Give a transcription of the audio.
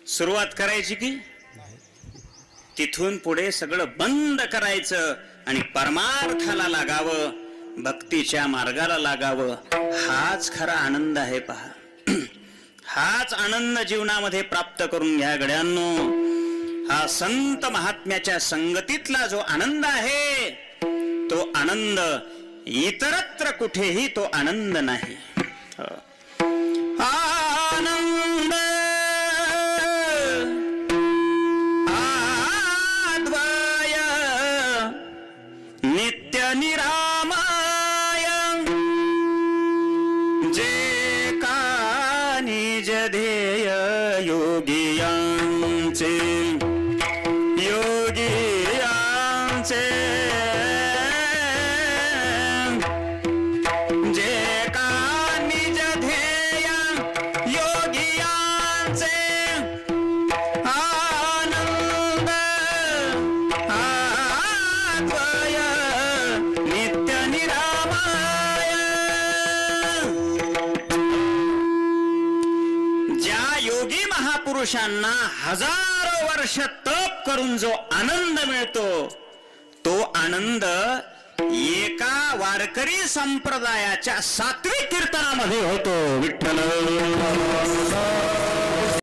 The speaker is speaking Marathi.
सुरुवात करायची की तिथून पुढे सगळं बंद करायचं आणि परमार्थाला लागावं, भक्तीच्या मार्गाला लागावं. हाच खरा आनंद आहे पहा. हाच आनंद जीवनामध्ये प्राप्त करून घ्या गड्यांनो. हा संत महात्म्याच्या संगतीतला जो आनंद आहे तो आनंद इतरत्र कुठेही तो आनंद नाही. आनंद आद्वय नित्य निरामय जे का निज ध्येय योगियांचे पुरुषांना हजारो वर्ष तप करून जो आनंद मिळतो तो आनंद एका वारकरी संप्रदायाच्या सात्विक कीर्तनामध्ये होतो. विठ्ठल